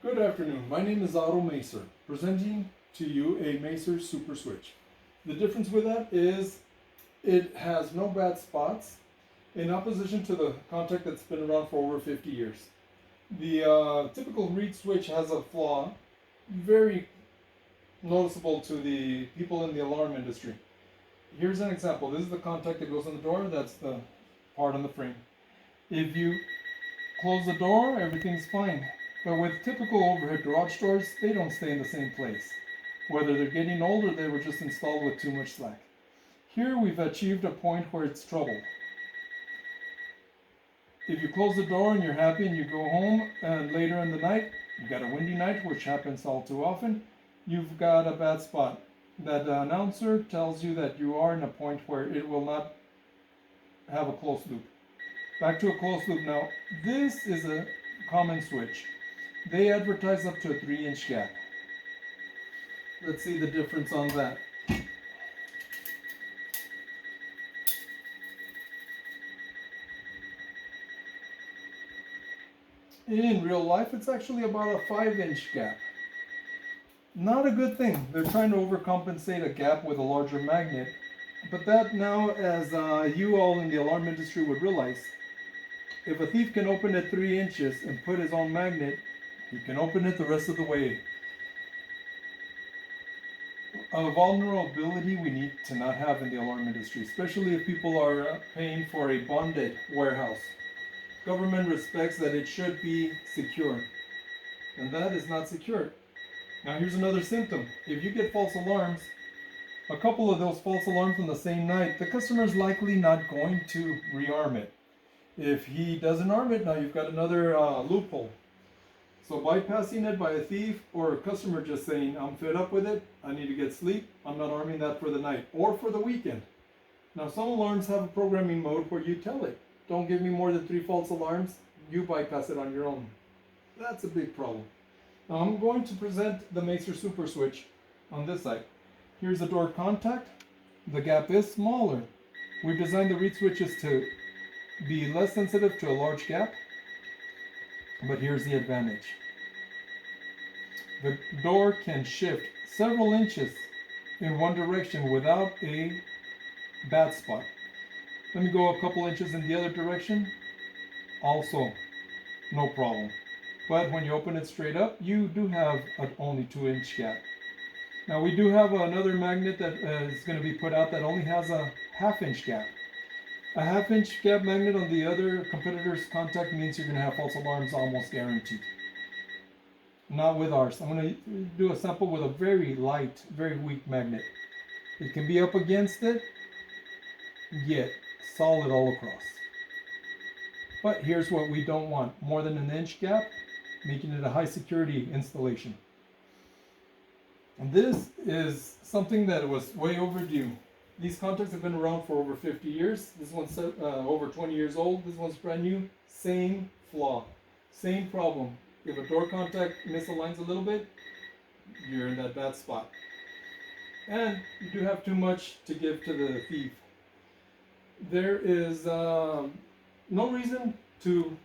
Good afternoon. My name is Otto Macer, presenting to you a Macer Super Switch. The difference with that is it has no bad spots in opposition to the contact that's been around for over 50 years. The typical reed switch has a flaw, very noticeable to the people in the alarm industry. Here's an example. This is the contact that goes on the door. That's the part on the frame. If you close the door, everything's fine. But with typical overhead garage doors, they don't stay in the same place. Whether they're getting old or they were just installed with too much slack. Here we've achieved a point where it's trouble. If you close the door and you're happy and you go home and later in the night, you've got a windy night, which happens all too often, you've got a bad spot. That announcer tells you that you are in a point where it will not have a closed loop. Back to a closed loop now. This is a common switch. They advertise up to a 3-inch gap. Let's see the difference on that. In real life, it's actually about a 5-inch gap. Not a good thing. They're trying to overcompensate a gap with a larger magnet. But that now, as you all in the alarm industry would realize, if a thief can open it 3 inches and put his own magnet, he can open it the rest of the way. A vulnerability we need to not have in the alarm industry, especially if people are paying for a bonded warehouse. Government respects that it should be secure, and that is not secure. Now here's another symptom. If you get false alarms, a couple of those false alarms on the same night, the customer is likely not going to rearm it. If he doesn't arm it, now you've got another loophole. So bypassing it by a thief or a customer just saying, I'm fed up with it, I need to get sleep, I'm not arming that for the night or for the weekend. Now some alarms have a programming mode where you tell it, don't give me more than 3 false alarms, you bypass it on your own. That's a big problem. Now I'm going to present the Macer Super Switch on this side. Here's the door contact. The gap is smaller. We've designed the reed switches to be less sensitive to a large gap. But here's the advantage. The door can shift several inches in one direction without a bad spot. Let me go a couple inches in the other direction. Also, no problem. But when you open it straight up, you do have an only 2-inch gap. Now we do have another magnet that is going to be put out that only has a 1/2-inch gap. A 1/2-inch gap magnet on the other competitor's contact means you're going to have false alarms almost guaranteed. Not with ours. I'm going to do a sample with a very light, very weak magnet. It can be up against it, yet solid all across. But here's what we don't want. More than an inch gap, making it a high security installation. And this is something that was way overdue. These contacts have been around for over 50 years. This one's over 20 years old. This one's brand new. Same flaw. Same problem. If a door contact misaligns a little bit, you're in that bad spot. And you do have too much to give to the thief. There is no reason to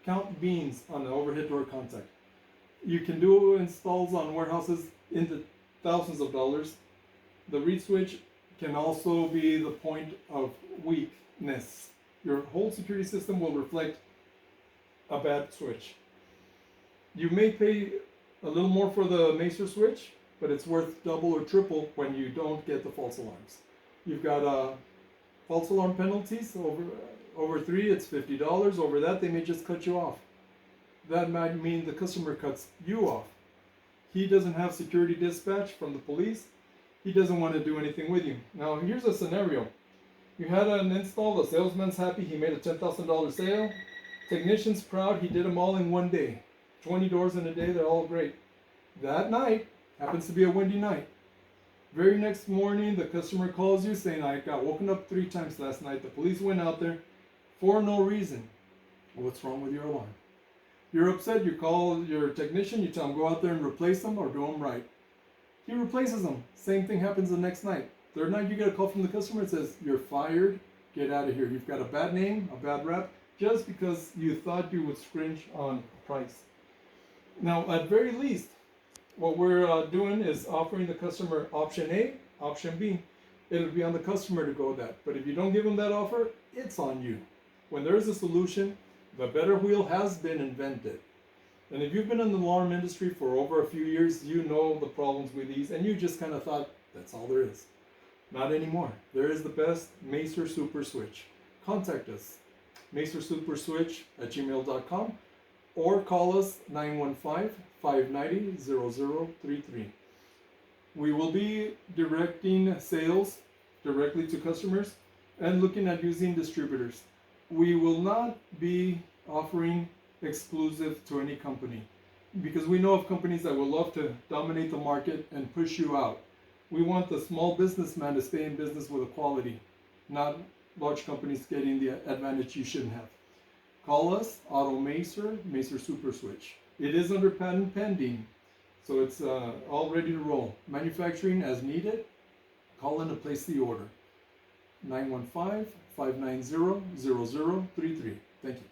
count beans on the overhead door contact. You can do installs on warehouses into thousands of dollars. The reed switch can also be the point of weakness. Your whole security system will reflect a bad switch. You may pay a little more for the Macer switch, but it's worth double or triple when you don't get the false alarms. You've got false alarm penalties. Over 3, it's $50. Over that, they may just cut you off. That might mean the customer cuts you off. He doesn't have security dispatch from the police. He doesn't want to do anything with you. Now, here's a scenario. You had an install, the salesman's happy, he made a $10,000 sale. Technician's proud, he did them all in one day. 20 doors in a day, they're all great. That night, happens to be a windy night. Very next morning, the customer calls you saying, I got woken up 3 times last night. The police went out there for no reason. What's wrong with your alarm? You're upset, you call your technician, you tell him go out there and replace them or do them right. He replaces them. Same thing happens the next night. Third night you get a call from the customer that says, you're fired, get out of here. You've got a bad name, a bad rep, just because you thought you would scringe on price. Now, at very least, what we're doing is offering the customer option A, option B. It'll be on the customer to go with that. But if you don't give them that offer, it's on you. When there is a solution, the better wheel has been invented. And if you've been in the alarm industry for over a few years, you know the problems with these, and you just kind of thought, that's all there is. Not anymore. There is the best Macer Super Switch. Contact us, macersuperswitch@gmail.com, or call us 915-590-0033. We will be directing sales directly to customers and looking at using distributors. We will not be offering exclusive to any company, because we know of companies that will love to dominate the market and push you out. We want the small businessman to stay in business with a quality, not large companies getting the advantage you shouldn't have. Call us, Auto Macer, Macer Super Switch. It is under patent pending, so it's all ready to roll. Manufacturing as needed. Call in to place the order. 915-590-0033. Thank you.